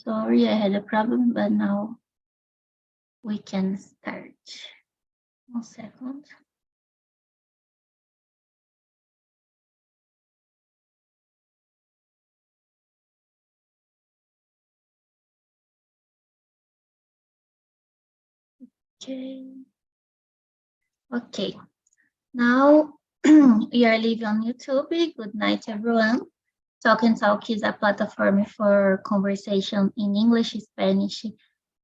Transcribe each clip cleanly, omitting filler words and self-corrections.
Sorry, I had a problem, but now we can start. 1 second. Okay. Now we are live on YouTube. Good night, everyone. TALK is a platform for conversation in English, Spanish,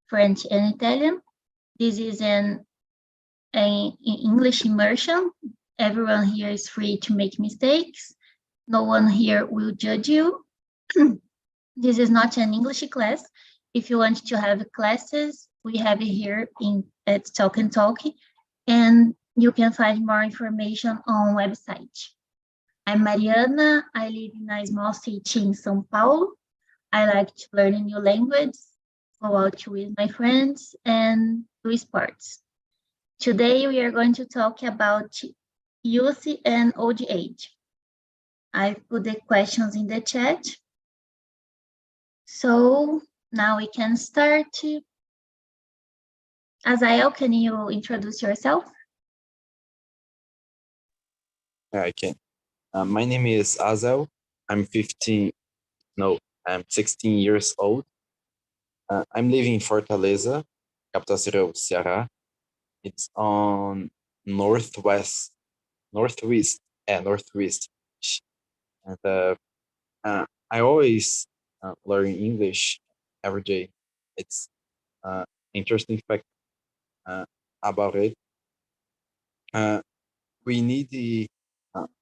French, and Italian. This is an English immersion. Everyone here is free to make mistakes. No one here will judge you. This is not an English class. If you want to have classes, we have it here at TALK, and you can find more information on website. I'm Mariana. I live in a small city in São Paulo. I like to learn a new language, go out with my friends, and do sports. Today, we are going to talk about youth and old age. I've put the questions in the chat. So now we can start. Azael, can you introduce yourself? I can. My name is Azael. I'm 16 years old. I'm living in Fortaleza, capital city of Ceará. It's on northwest. And I always learn English every day. It's interesting fact about it. We need to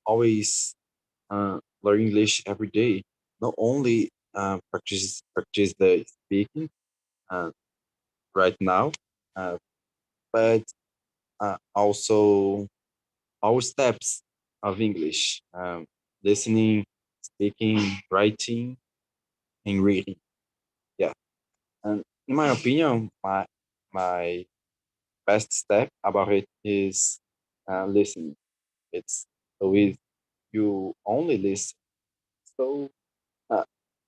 always learn English every day. Not only practice the speaking right now, but also all steps of English: listening, speaking, writing, and reading. Yeah, and in my opinion, my best step about it is listening. It's so if you only listen. So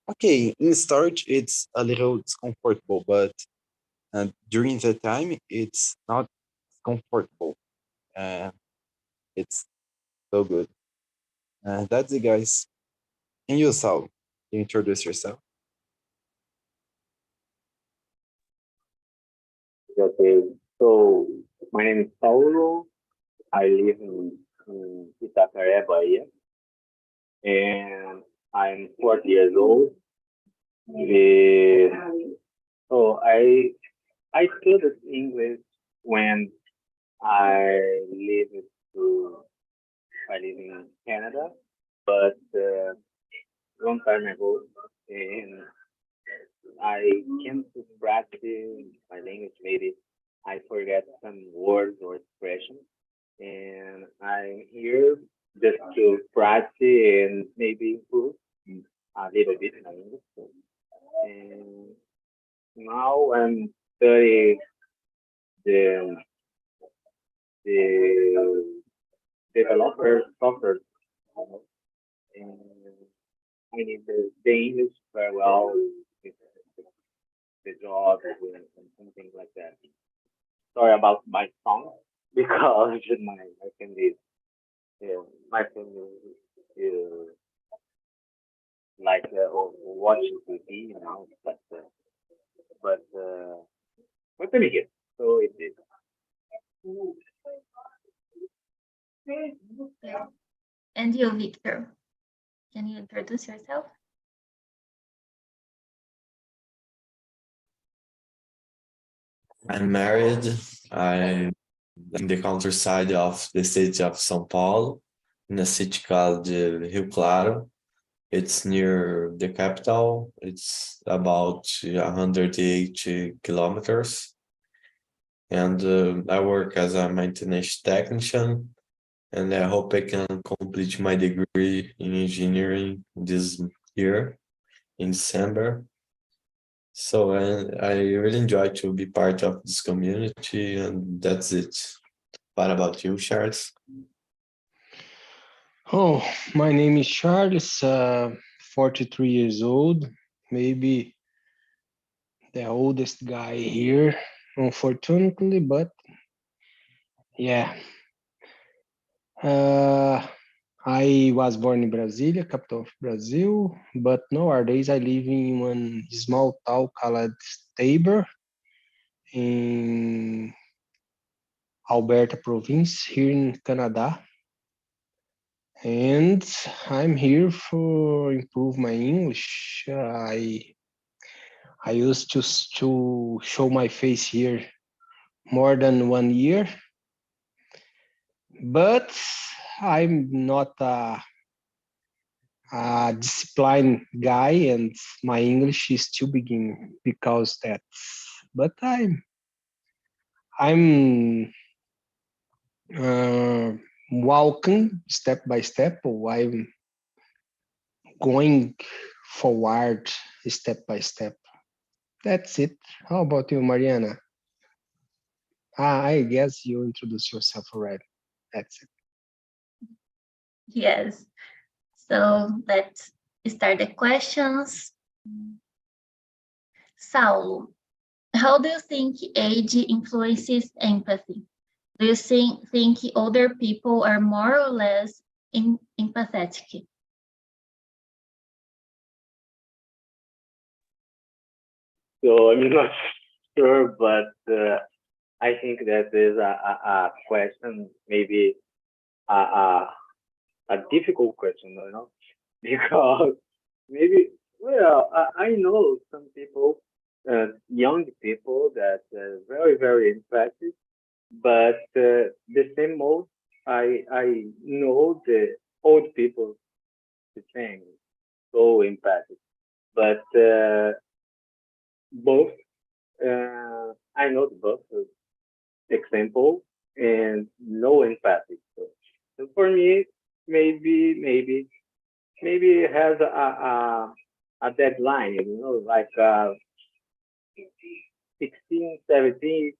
okay, in start it's a little discomfortable, but during the time it's not comfortable. It's so good. That's it, guys. And you, Sal, can you introduce yourself? Okay, so my name is Paulo. I live in Itacaré, Bahia, and I'm 40 years old. So I studied English when I lived I live in Canada, but long time ago, and I came to practice my language. Maybe I forget some words or expressions, and I'm here just to practice and maybe improve a little bit my English. And now I'm studying the the developer software, and I need the English very well, with the job and something like that. Sorry about my song because my family, my family is like watching TV now, but let me get so it is. And you, Victor, can you introduce yourself? I'm married. I'm in the countryside of the state of São Paulo, in a city called Rio Claro. It's near the capital. It's about 180 kilometers. And I work as a maintenance technician, and I hope I can complete my degree in engineering this year in December. So I really enjoy to be part of this community, and that's it. What about you, Charles? Oh, my name is Charles, 43 years old. Maybe the oldest guy here, unfortunately, but yeah. I was born in Brasília, capital of Brazil, but nowadays I live in one small town called Tabor in Alberta province here in Canada. And I'm here for improve my English. I used to show my face here more than 1 year, but I'm not a disciplined guy, and my English is still beginning because that. But I'm walking step by step, or I'm going forward step by step. That's it. How about you, Mariana? I guess you introduced yourself already. That's it. Yes. So let's start the questions. Saulo, how do you think age influences empathy? Do you think older people are more or less empathetic? So I'm not sure, but I think that is a question, maybe a difficult question, you know, because maybe, well, I know some people, young people that very, very empathic, but the same mode, I know the old people the same, so empathic, but both, I know both example and no empathy. So for me, maybe it has a deadline, you know, like 16, 17,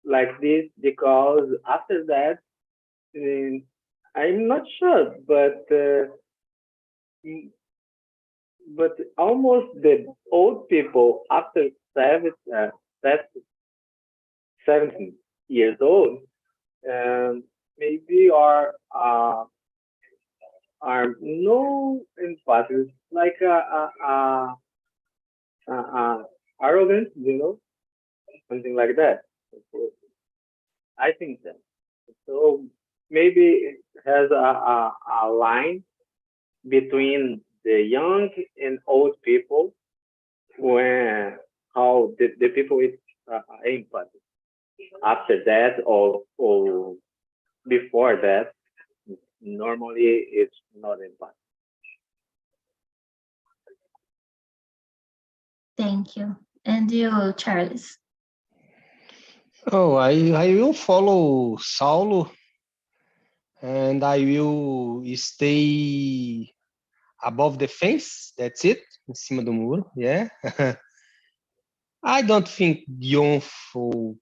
like this, because after that, um, I'm not sure, mm, but almost the old people after 17 years old, um, maybe are no empathy, like arrogant, you know, something like that. I think that. So maybe it has a line between the young and old people, when how the people is empathy. After that, or before that, normally it's not empathy. Thank you. And you, Charles? Oh, I will follow Saulo, and I will stay above the fence. That's it. Em cima do muro. Yeah. I don't think Yonfo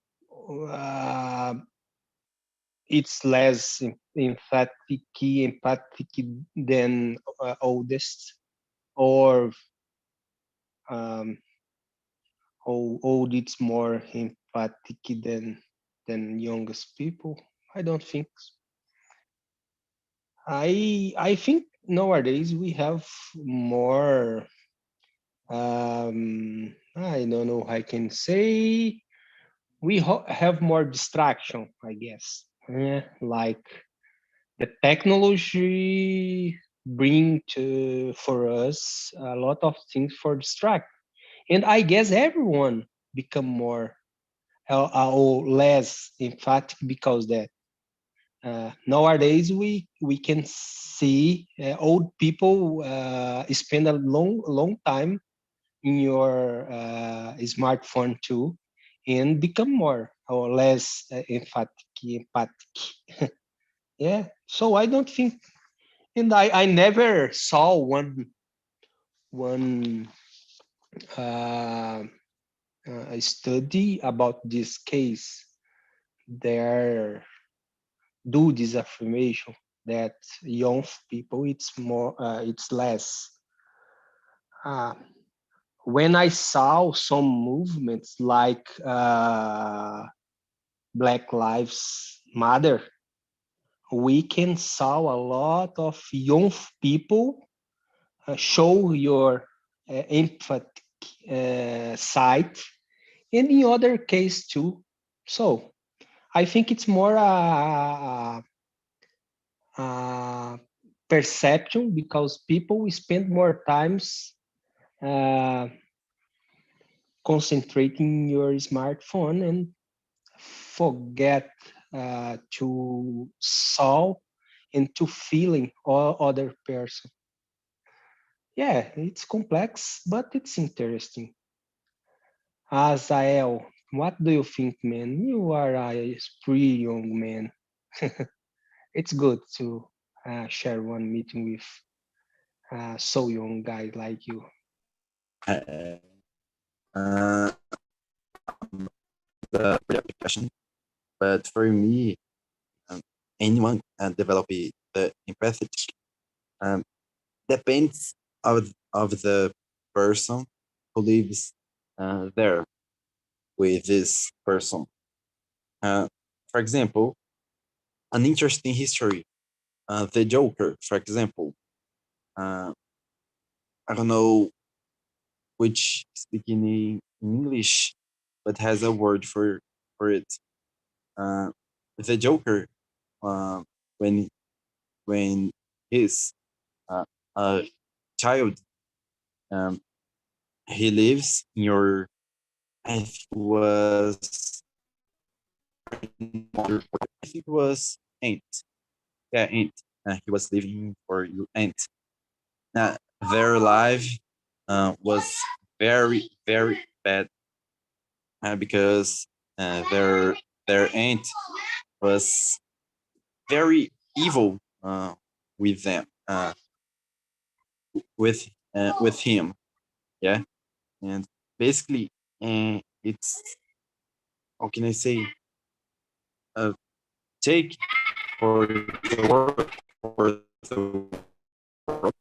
it's less empathic than oldest, or old it's more empathic than youngest people. I don't think so. I think nowadays we have more I don't know how I can say, we have more distraction, I guess. Yeah, like the technology bring to for us a lot of things for distract, and I guess everyone become more or less emphatic because that nowadays we can see old people spend a long time in your smartphone too, and become more or less empathic. Yeah, so I don't think, and I never saw one uh, study about this case. There do this affirmation that young people it's more it's less uh, when I saw some movements like Black Lives Matter, we can saw a lot of young people show your empathy side, and in other case too. So I think it's more a perception because people spend more times concentrating your smartphone and forget to solve and to feeling other person. Yeah, it's complex, but it's interesting. Azael, what do you think, man? You are a pretty young man. It's good to share one meeting with a so young guy like you. Uh, the question, but for me, anyone develop the empathy um, depends of the person who lives there with this person. For example, an interesting history, the Joker, for example. Uh, I don't know which speaking in English, but has a word for it. Uh, the Joker, uh, when when he's a child, um, he lives in your, I think it was, I think it was aunt. Yeah, aunt. He was living for your aunt. Uh, their life was very very bad because their aunt was very evil with them with him. Yeah, and basically, it's, how can I say, uh, take for the work for the work,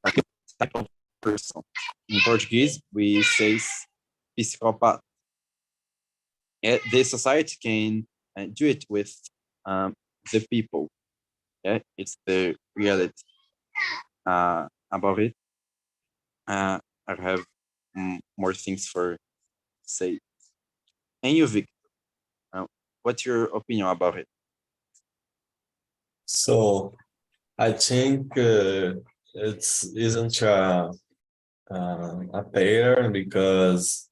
type of person. In Portuguese, we say psicopata. Yeah, the society can do it with the people. Yeah, it's the reality about it. I have more things for say. And you, Vic, what's your opinion about it? So I think it's isn't a pair because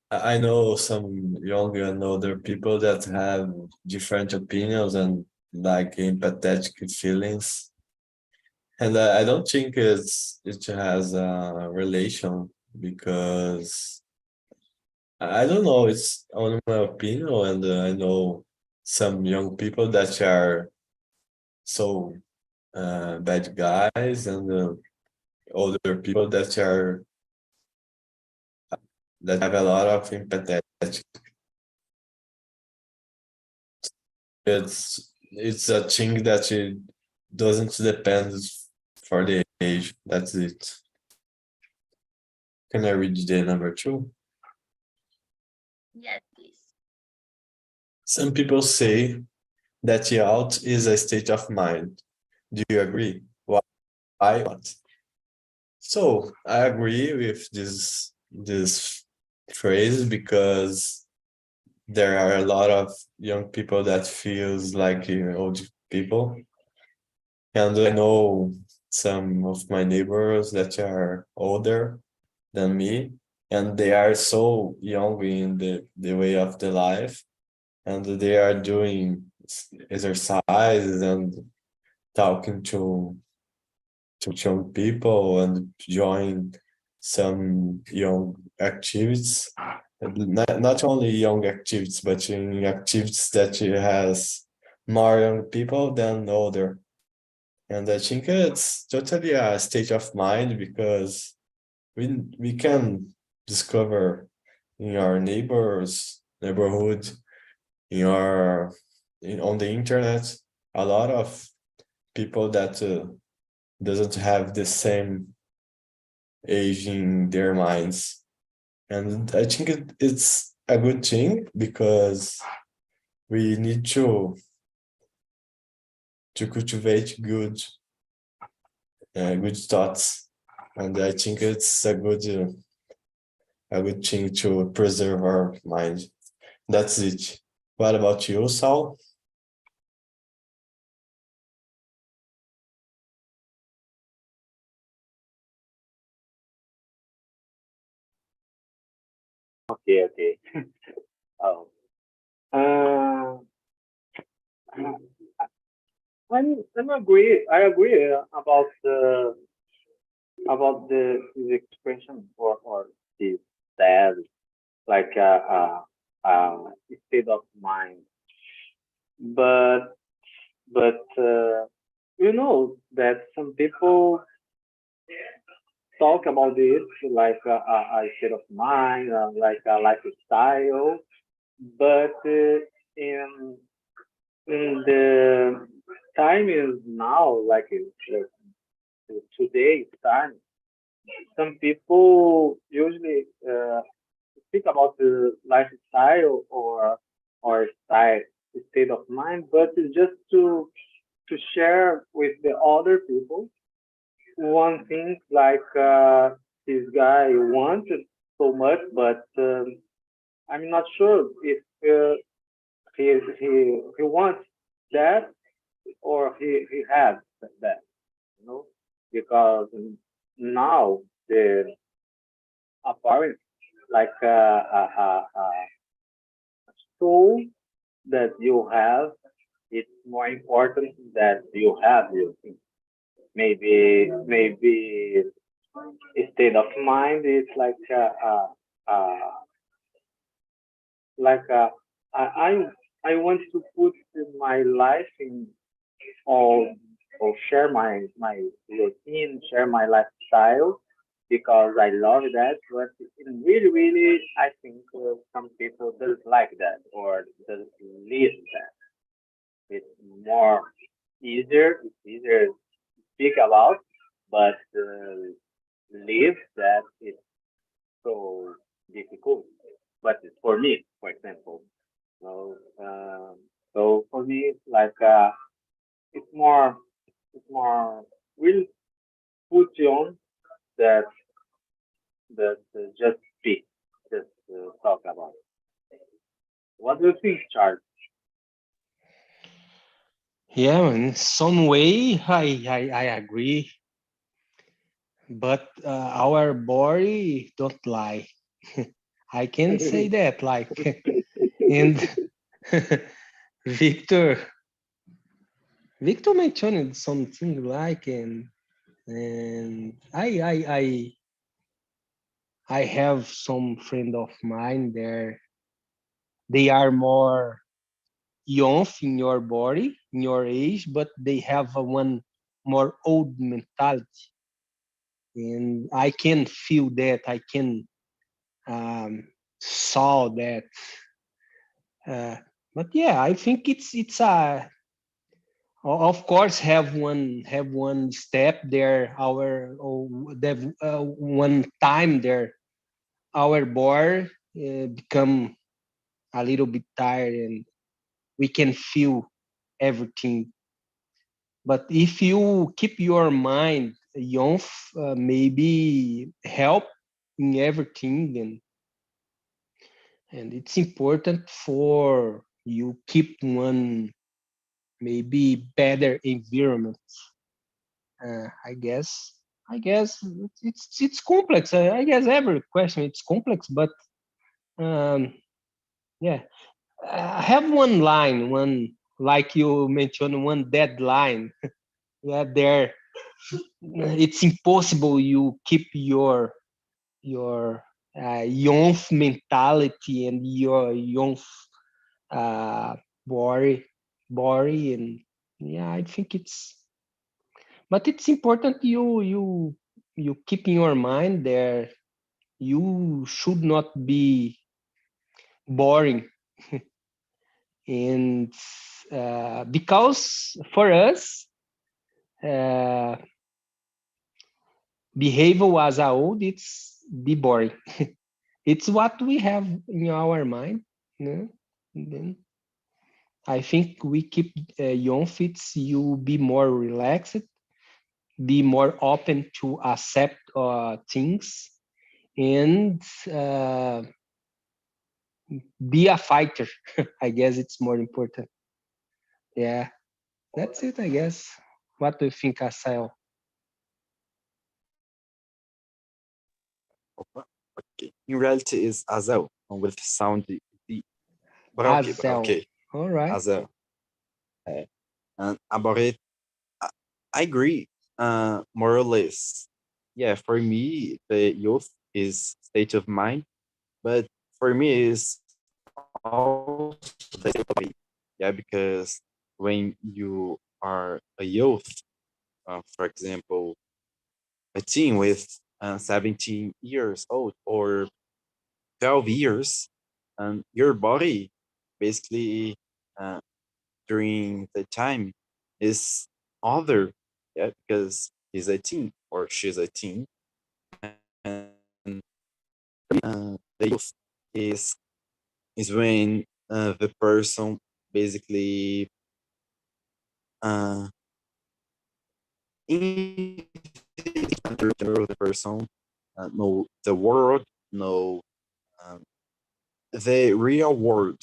I know some young and older people that have different opinions and like empathetic feelings, and I don't think it has a relation because I don't know. It's only my opinion, and I know some young people that are so bad guys, and older people that have a lot of empathy. It's a thing that it doesn't depend for the age. That's it. Can I read the number 2? Yes, please. Some people say that out is a state of mind. Do you agree? Why not? So I agree with this phrase because there are a lot of young people that feels like old people, and I know some of my neighbors that are older than me, and they are so young in the way of the life, and they are doing exercises and talking to young people and join some young activities. Not only young activities, but in activities that has more young people than older. And I think it's totally a state of mind because we can discover in our neighborhood, on the internet, a lot of people that doesn't have the same aging their minds. And I think it's a good thing because we need to cultivate good thoughts, and I think it's a good thing to preserve our mind. That's it. What about you, Saul? Okay. Oh, uh, I'm agree. I agree about this expression or this sad like state of mind. But you know that some people talk about this like a state of mind, like a lifestyle, but in the time is now, like today's time, some people usually speak about the lifestyle or style state of mind, but it's just to share with the other people one thing like this guy wanted so much, but I'm not sure if he wants that or he has that, you know, because now the apparent like tool that you have, it's more important that you have you maybe state of mind is like I want to put my life in all or share my routine, share my lifestyle because I love that. But in really, I think some people don't like that or doesn't live that. It's more easier. It's easier to speak about, but live that is so difficult. But it's for me, for example, so so for me, like it's more it's more will put you on that just speak, just talk about it. What do you think, Charles? Yeah, in some way, I agree, but our body don't lie. I can say that, like, and Victor, Victor mentioned something like, and I have some friend of mine there. They are more young in your body, in your age, but they have a one more old mentality, and I can feel that. I can saw that. Uh, but yeah, I think it's a of course have one step there. One time there, our board become a little bit tired, and we can feel everything. But if you keep your mind young, maybe help in everything, and it's important for you keep one maybe better environment. I guess. I guess it's complex. I guess every question it's complex, but um, yeah. I have one line, one like you mentioned, one deadline. Yeah, there. It's impossible you keep your young mentality and your young uh, body, and yeah, I think but it's important you keep in your mind there. You should not be boring, and because for us, uh, behave as a old, it's be boring. It's what we have in our mind. No? Then I think we keep young fits you be more relaxed, be more open to accept things, and be a fighter. I guess it's more important. Yeah, that's it, I guess. What do you think, Asael? Opa, ok. In reality, is Azel with sound D. But okay, but Azel. okay. All right. Azel. And about it, I agree, more or less. Yeah, for me, the youth is state of mind, but for me, is also the state of mind. Yeah, because when you are a youth, for example, a teen with 17 years old or 12 years, your body basically uh, during the time is other, yeah, because he's a teen or she's a teen, and the youth is when the person basically uh, in the person know the world, know um, the real world,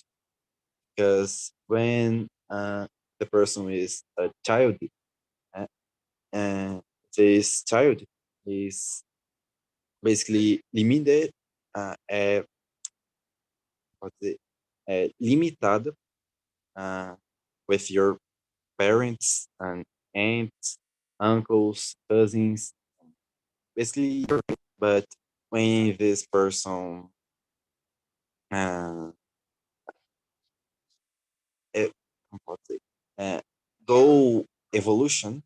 because when the person is a child, uh, and this child is basically limited, é, pode dizer, é limitado with your parents and aunts, uncles, cousins, basically. But when this person uh, é, como pode dizer, go evolution,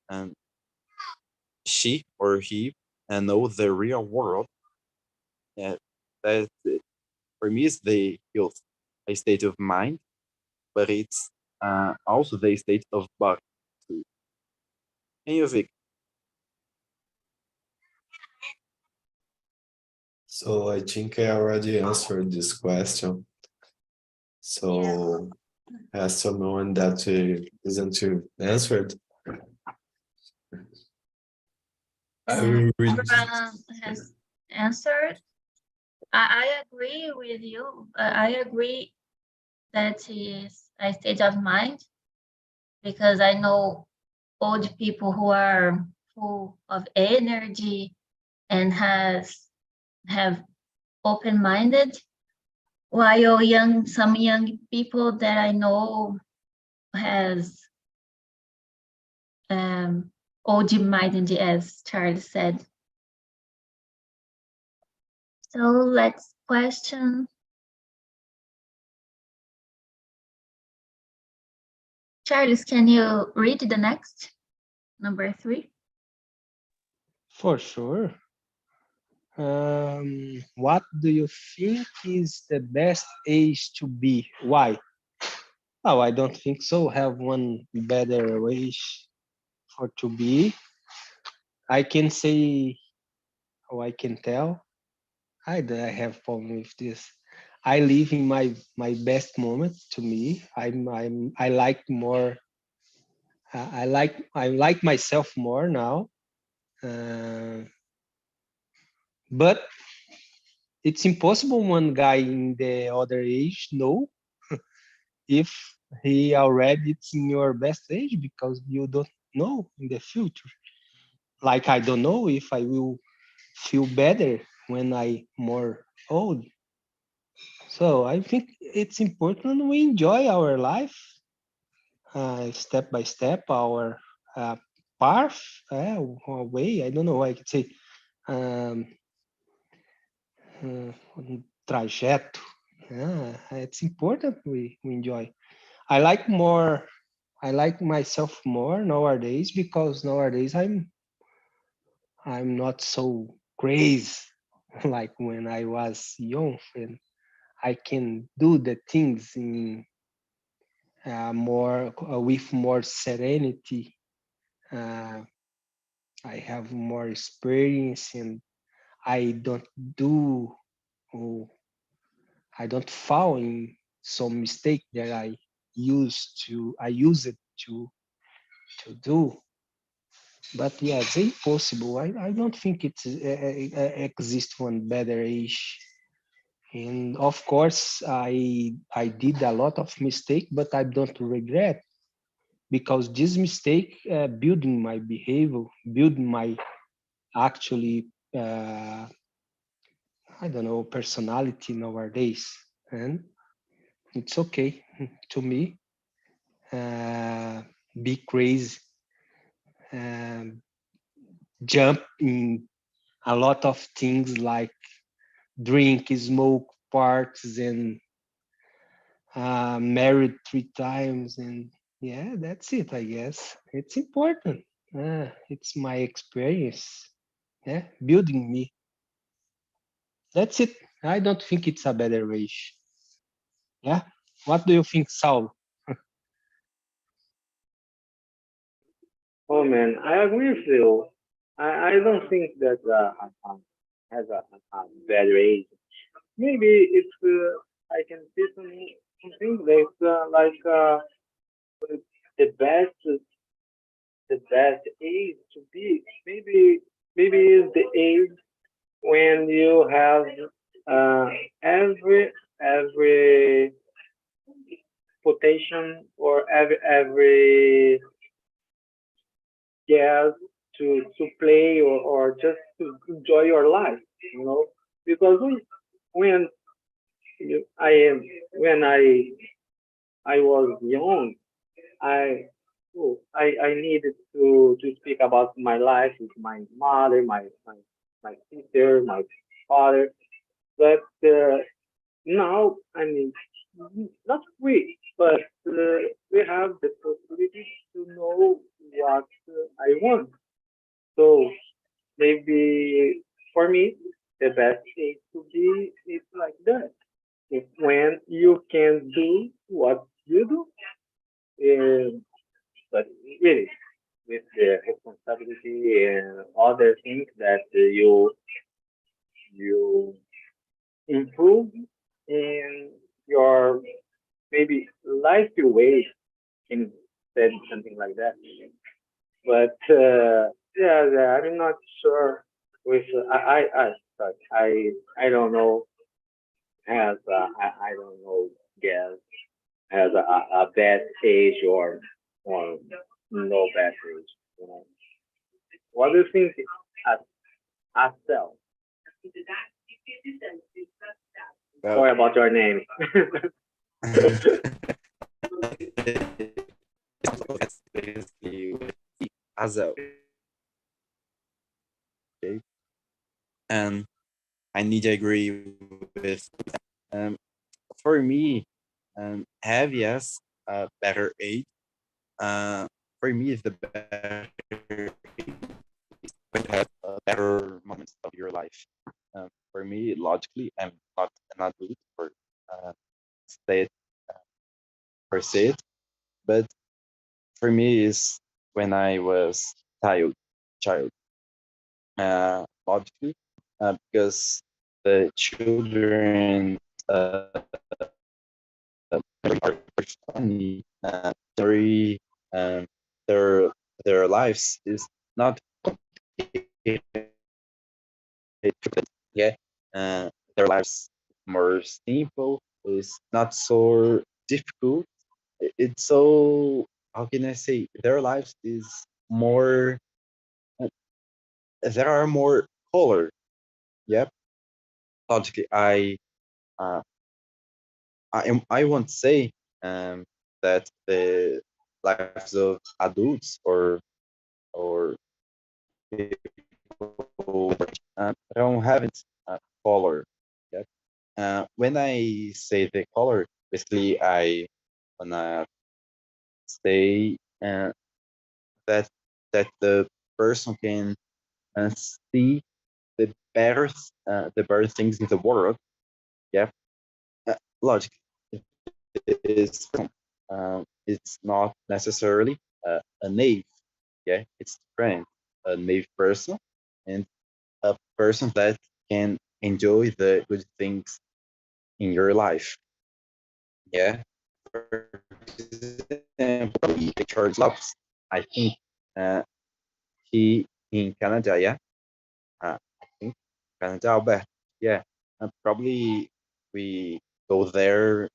and she or he know the real world, that for me is the youth, a state of mind, but it's also the state of body too. And you, Vic? So I think I already answered this question. So as someone that isn't answered, I will read. Everyone has answered. I agree with you. I agree that is a state of mind, because I know old people who are full of energy and have open-minded, while some young people that I know has old-minded, as Charles said. So let's question. Charles, can you read the next, number 3? For sure. What do you think is the best age to be? Why? Oh, I don't think so. Have one better age for to be. I can say, or I can tell. I have problem with this. I live in my best moment. To me, I like more. I like myself more now. But it's impossible one guy in the other age know if he already it's in your best age, because you don't know in the future. Like I don't know if I will feel better when I more old. So I think it's important we enjoy our life step by step, our path, or way. I don't know. I could say um, trajeto. It's important we enjoy. I like more. I like myself more nowadays, because nowadays I'm not so crazy like when I was young, and I can do the things in more with more serenity. I have more experience, and I don't do, or I don't fall in some mistake that I use it to do. But yeah, it's impossible. I don't think it exists one better age. And of course, I did a lot of mistake, but I don't regret, because this mistake building my behavior, building my actually I don't know, personality nowadays, and it's okay to me. Be crazy, um, jump in a lot of things like drink, smoke, parties, and married 3 times, and yeah, that's it. I guess it's important. It's my experience, yeah, building me. That's it. I don't think it's a better age. Yeah. What do you think, Saul? Oh man, I agree with you. I don't think that has a bad age. Maybe it's I can see something that's the best age to be. Maybe is the age when you have uh, every quotation or every guest to play or just to enjoy your life, you know, because when I am when I was young, I I needed to speak about my life with my mother, my sister, my father, but now I mean not free, but we have the possibility to know what I want. So maybe for me, the best is to be is like that. It's when you can do what you do, but really with the responsibility and other things that you improve in your maybe life way can say something like that. But yeah, I'm not sure with sorry, I don't know has I don't know guess has a bad age or no bad age. You know. What do you think as Astel? Well, Sorry about your name. it's basically with Azel, okay? And I need to agree with um for me, have yes a better age. Uh, for me, is the better when you have better moments of your life. For me, logically, I'm not an adult for state per se, but for me is when I was child, logically, because the children are funny, very their their lives is not complicated, yeah, their lives more simple, is not so difficult. It's so, how can I say, their lives is more, uh, there are more color. Yep. Logically, uh, I won't say that the lives of adults or people don't have it color. Yep. When I say the color, basically I wanna say that the person can see the better things in the world. Yeah, logic is it's not necessarily a naive. Yeah, it's different. a naive person and a person that can enjoy the good things in your life. Yeah. For example, Charles Lopes, I think he in Canada, yeah. I think Canada, Albert, yeah. Probably we go there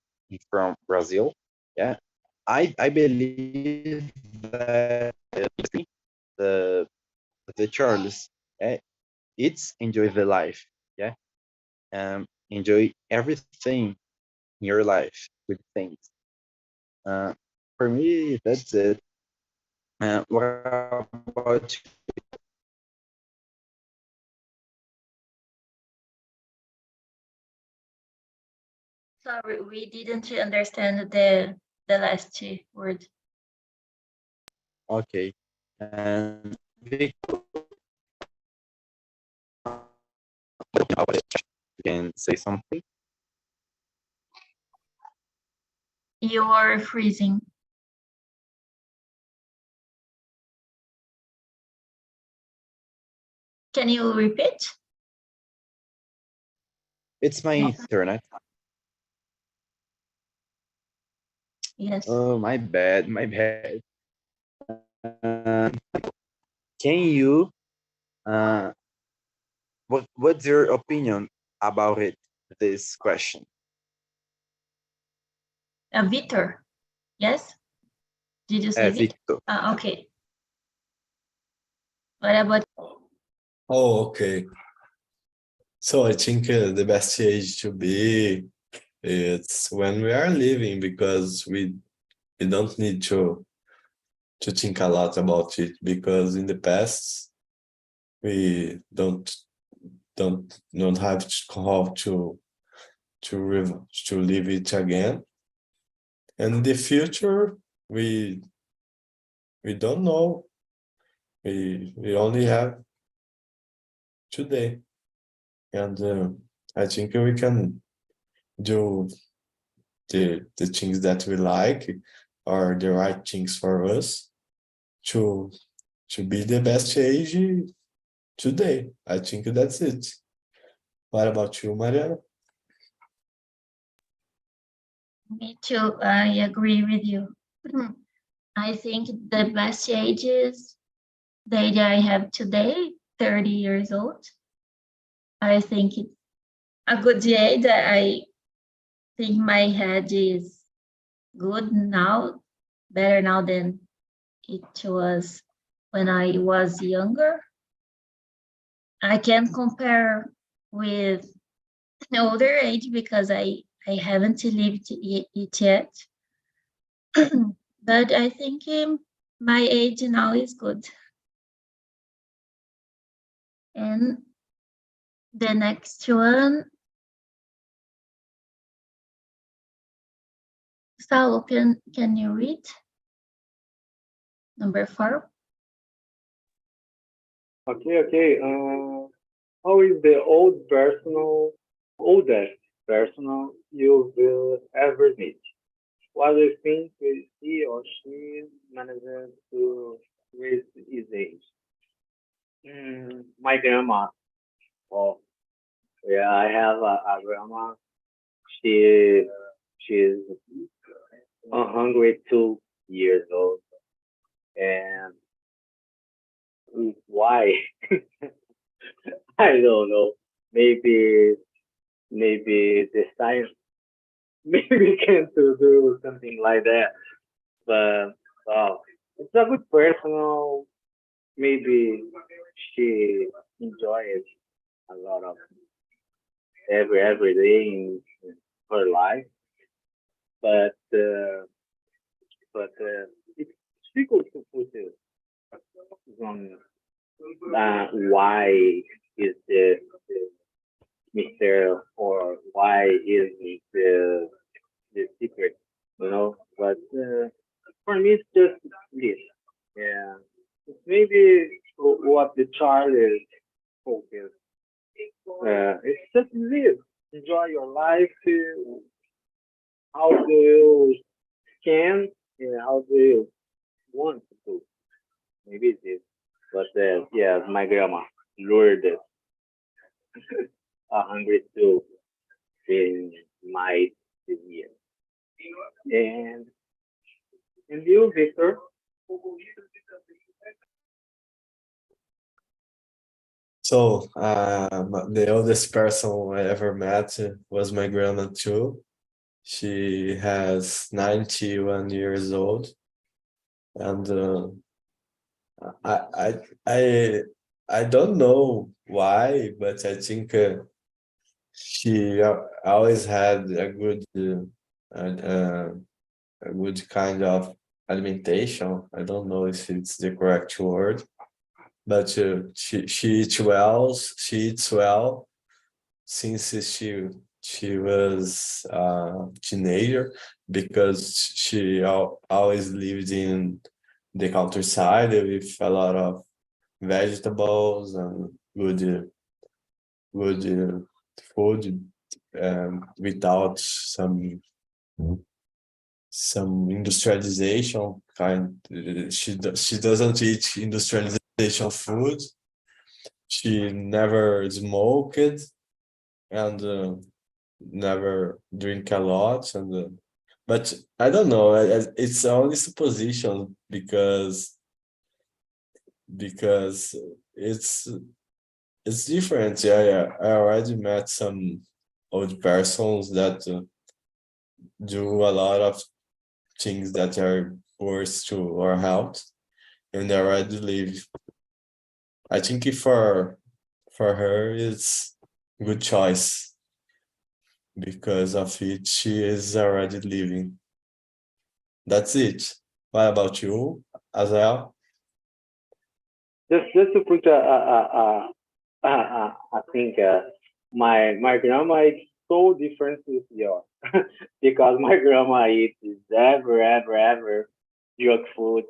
from Brazil, yeah. I believe that the the Charles, yeah, it's enjoy the life, yeah. Enjoy everything in your life with things. Uh, for me, that's it. What about Sorry, we didn't understand the last word. okay? And Victor, you can say something. You are freezing. Can you repeat? It's my internet. Yes. Oh, my bad, my bad. Uh, can you? Uh, what's your opinion about it? This question. Victor. Yes. Did you say Victor? Victor. Okay. What about? Oh, okay. So I think the best age to be it's when we are living because we don't need to think a lot about it because in the past we don't have to how to live it again. And in the future we don't know. We only have today. And I think we can do the things that we like or the right things for us to be the best age today. I think that's it. What about you, Mariana? Me too. I agree with you. I think the best age is the age I have today, 30 years old. I think it's a good age. I think my head is good now, better now than it was when I was younger. I can't compare with an older age because I haven't lived it yet. But I think my age now is good. And the next one, Saulo, can you read? Number 4. Okay. How is the oldest personal you will ever meet? What do you think he or she manages to raise his age? My grandma. Oh, yeah, I have a grandma. She she's 102 years old, and why? I don't know. Maybe maybe the science maybe can to do something like that. But oh, it's a good personal. Maybe she enjoys a lot of every day in her life, but it's difficult to put it on why is the mystery or why is the secret, you know. But for me, it's just this. Yeah, it's maybe what the child is focused. It's just live, enjoy your life. How do you can and how do you want to do? Maybe it's this. But yes, my grandma lured a hungry too in my year. And and you, Victor? So, the oldest person I ever met was my grandma too. She has 91 years old, and I I I I don't know why, but I think she always had uh, a good kind of alimentation. I don't know if it's the correct word, but she eats well. She eats well since she was a teenager, because she always lived in the countryside with a lot of vegetables and good food, without some industrialization kind. She doesn't eat industrialization food. She never smoked, and never drink a lot, and but I don't know, it's only supposition, because it's it's different. Yeah, I already met some old persons that do a lot of things that are worse to our health, and they already live. I think if for her it's good choice, because of it she is already living. That's it. What about you, Azel? Just to put I think my grandma is so different with yours because my grandma eats ever junk food,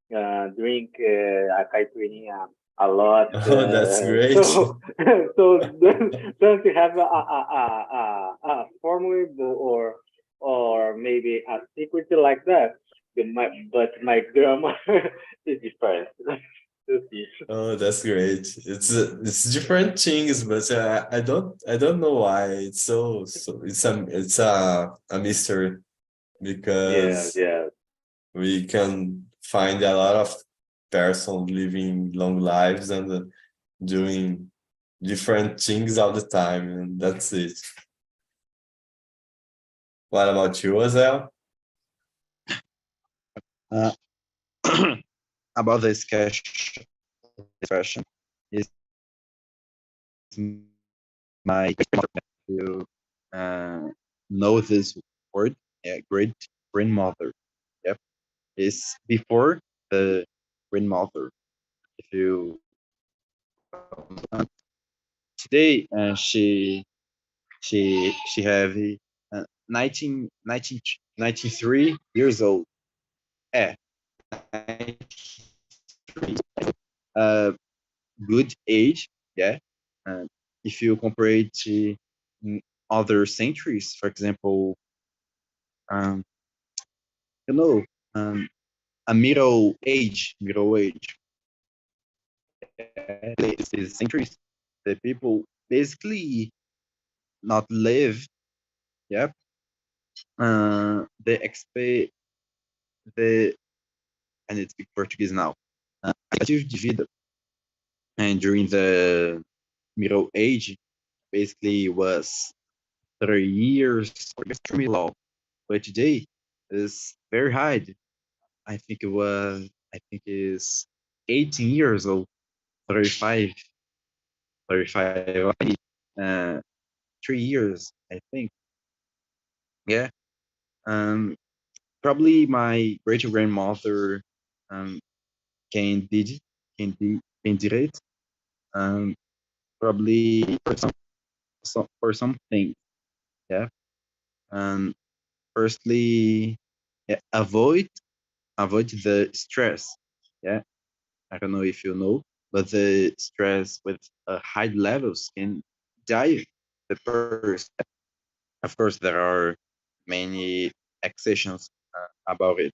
drink a caipirinha a lot. Oh, that's great. So so don't you have a formula or maybe a secret like that? But my grandma is different. You see. Oh, that's great. It's different things, but I don't know why it's so it's a mystery, Yeah, because yeah. we can find a lot of persons living long lives and doing different things all the time, and that's it. What about you, Azel? Uh, about this question is my to uh, know this word, great grandmother. Yep, is before the grandmother. If you today, she have 19, 19, 93 years old. Yeah, 93. Uh, good age. Yeah. Uh, if you compare it to other centuries, for example, um, you know, um, a middle age, these centuries, the people basically not live. Yep. They expect the I need to speak Portuguese now. Expectativa de vida, and during the middle age, basically was 3 years, extremely low. But today is very high. I think is 18 years old, 35, 35, uh, 3 years, I think. Yeah. Um, Probably my great grandmother um, can did can did it. Um, Probably for some things. Yeah. Um, Firstly, yeah, avoid the stress. Yeah. I don't know if you know, but the stress with high levels can die the person. Of course, there are many exceptions about it.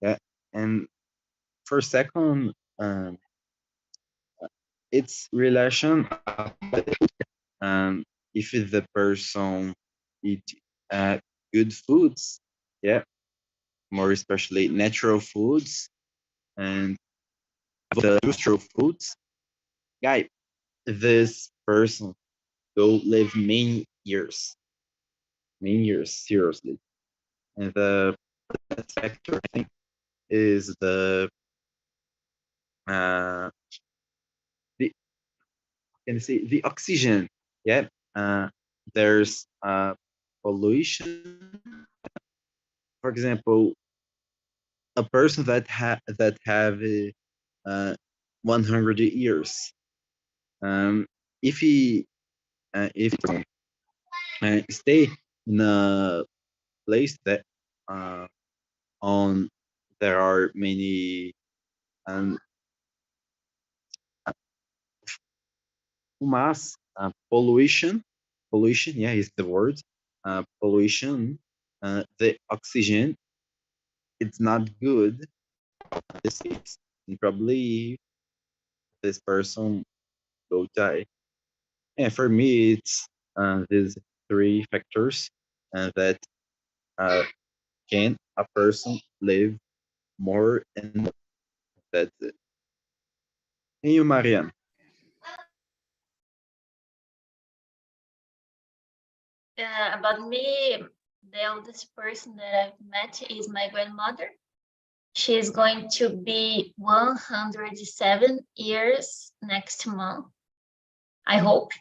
Yeah, and for second, its relation, um, if the person eat uh, good foods, yeah, more especially natural foods and the industrial foods, guy, this person will live many years, seriously. And the factor, I think, is uh, the can I say the oxygen. Yeah, there's pollution. For example, a person that have 100 years, um, if he if stay in a place that uh, on there are many um, mass pollution, yeah, is the word, pollution, the oxygen, it's not good. This is and probably this person will die. And for me, it's these three factors that uh, can a person live more and more. That's it. And you, Marianne? About me, the oldest person that I've met is my grandmother. She's going to be 107 years next month, I hope.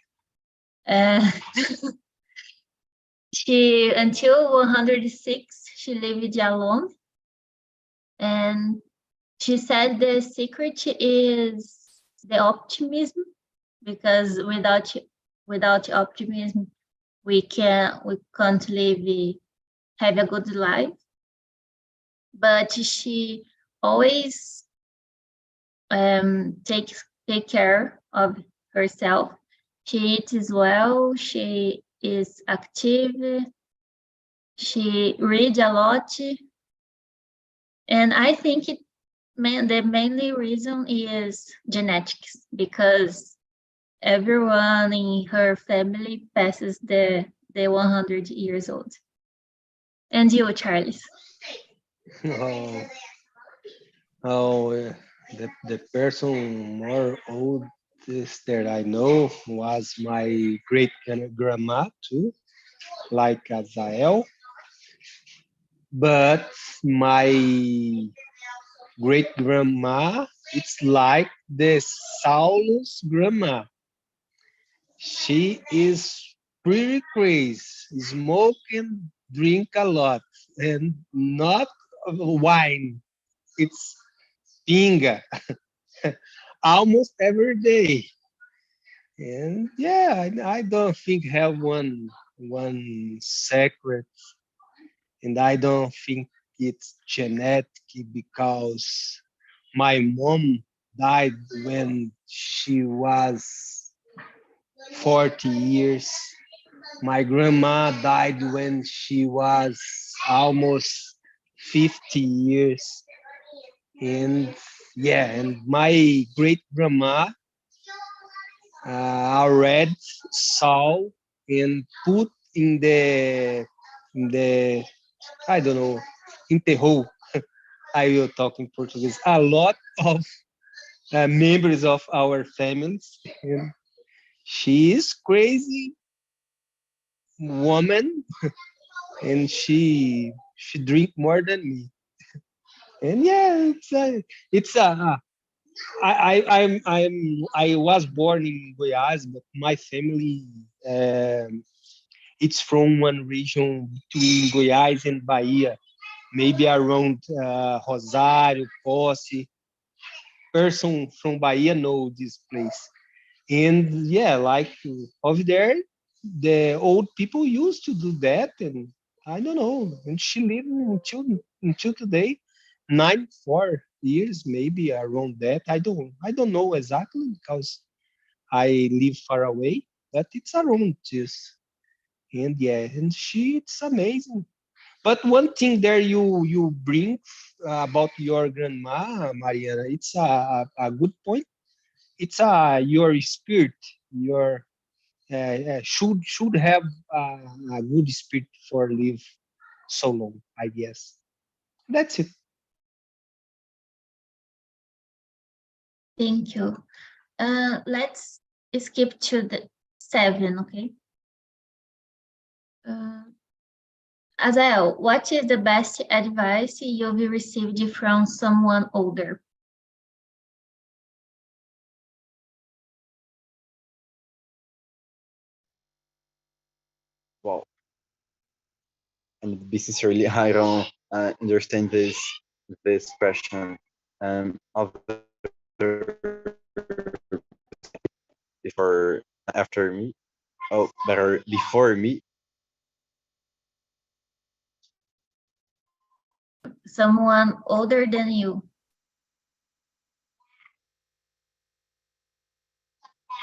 She, until 106, she lived alone. And she said the secret is the optimism, because without optimism, we can't live, have a good life. But she always take care of herself. She eats well, she is active, she reads a lot, and I think the mainly reason is genetics, because everyone in her family passes the 100 years old. And you, Charles? Oh, the person more oldest that I know was my great grandma too, like Azael. But my great grandma, it's like the Saul's grandma. She is pretty crazy, smoke and drink a lot, and not wine. It's pinga almost every day. And yeah, I don't think have one secret, and I don't think it's genetic because my mom died when she was 40 years. My grandma died when she was almost 50 years. And yeah, and my great grandma read saw and put in the I don't know, enterrou. I will talk in Portuguese. A lot of members of our families. And she is crazy woman, and she drink more than me. And yeah, I was born in Goiás, but my family it's from one region between Goiás and Bahia, maybe around Rosário, Posse. Person from Bahia know this place. And yeah, like over there, the old people used to do that, and I don't know. And she lived until today, 94 years, maybe around that. I don't know exactly because I live far away, but it's around this. And yeah, and it's amazing. But one thing there you bring about your grandma, Mariana, it's a good point. it's your spirit, your should have a good spirit for live so long, I guess. That's it. Thank you. Let's skip to the 7, okay? Azael, what is the best advice you've received from someone older? Well, and be sincerely, I don't understand this question. Of before after me. Oh, better before me. Someone older than you.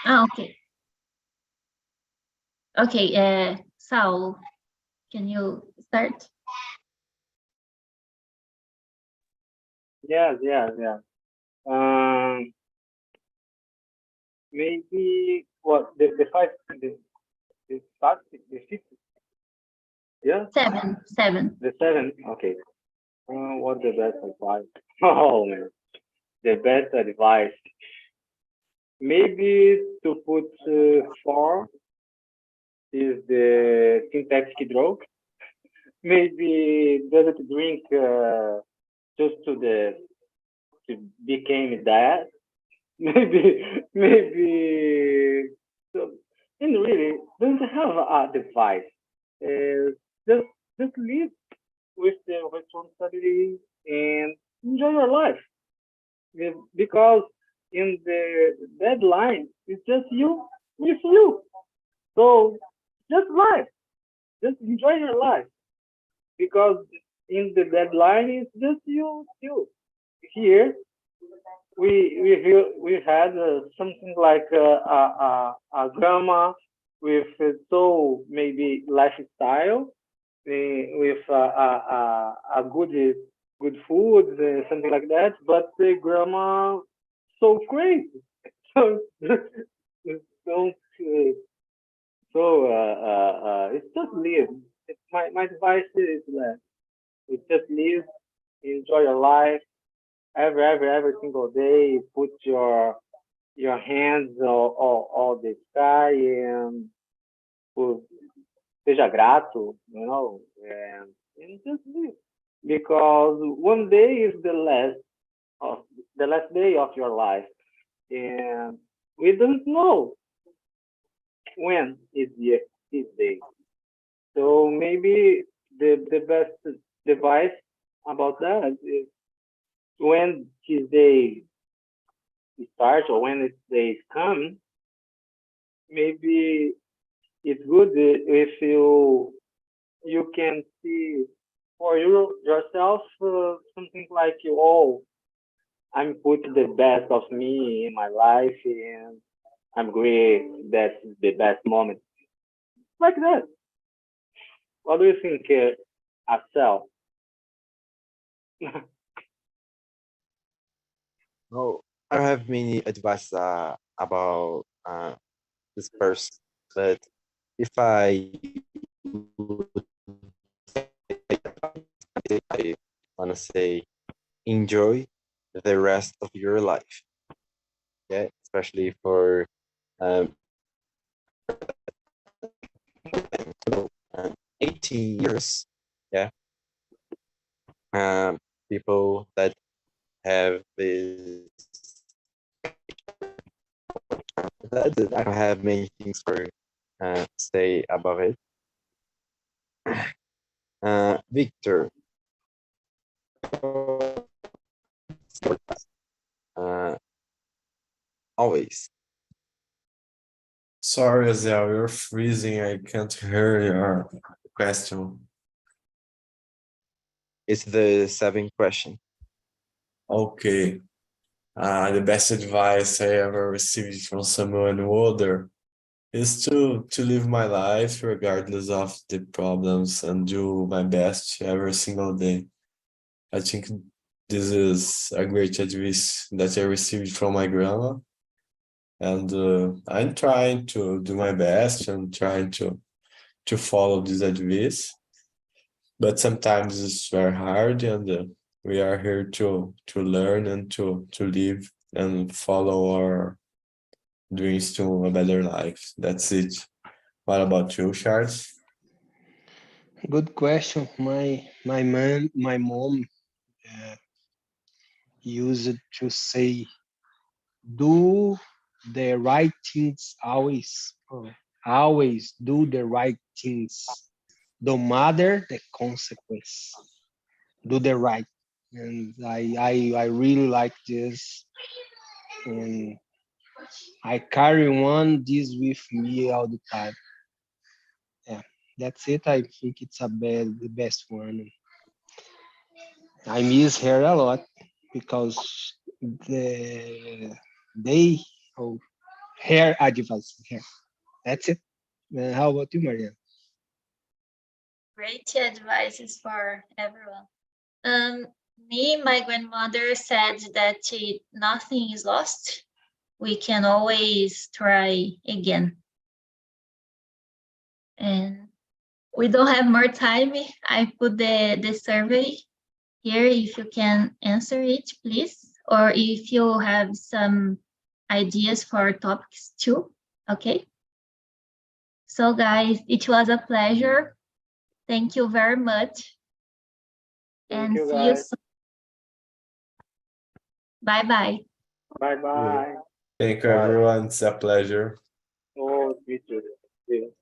Okay. Okay, Saul, can you start? Yes, yes, yes. Maybe what the five the start the fifth, yeah, 7. the seven. Okay. What the best advice? Oh man, the best advice. Maybe to put four is the synthetic drug. Maybe doesn't drink just to became that. Maybe so, and really doesn't have a device. Uh, just just live with the responsibility and enjoy your life. Because in the deadline it's just you with you. So just life, just enjoy your life because in the deadline it's just you. Here we had something like a grandma with so maybe lifestyle with a good food something like that, but the grandma so crazy. So don't it's just live. My advice is that it's just live, enjoy your life every single day. Put your hands all the sky and put, seja grato, and just live because one day is of the last day of your life, and we don't know when is this day. So maybe the best advice about that is when his day starts or when its days come, maybe it's good if you can see for yourself something like oh, I'm put the best of me in my life and I'm great. That's the best moment. Like that. What do you think, Axel? No, I don't have many advice about this person, but if I would say, I wanna say enjoy the rest of your life. Yeah, especially for um, 80 years. Yeah, um, people that have this. I don't have many things for say about it. Victor, uh, always. Sorry, Azel, you're freezing. I can't hear your question. It's the 7th question. Okay. The best advice I ever received from someone older is to live my life regardless of the problems and do my best every single day. I think this is a great advice that I received from my grandma, And I'm trying to do my best and trying to follow this advice, but sometimes it's very hard, and we are here to learn and to live and follow our dreams to a better life. That's it. What about you, Charles? Good question. My mom used to say, "Do the right things always. Always do the right things, no matter the consequence. Do the right." And I really like this, and I carry one this with me all the time. Yeah, that's it. I think it's the best one. I miss her a lot because they oh, her advice. Her. That's it. How about you, Maria? Great advices for everyone. My grandmother said that nothing is lost. We can always try again. And we don't have more time. I put the survey here if you can answer it, please. Or if you have some ideas for topics too, okay? So guys, it was a pleasure. Thank you very much. Thank And you, see you guys. soon. Bye-bye. Bye bye. Thank you, everyone. It's a pleasure. Oh, me too. See you.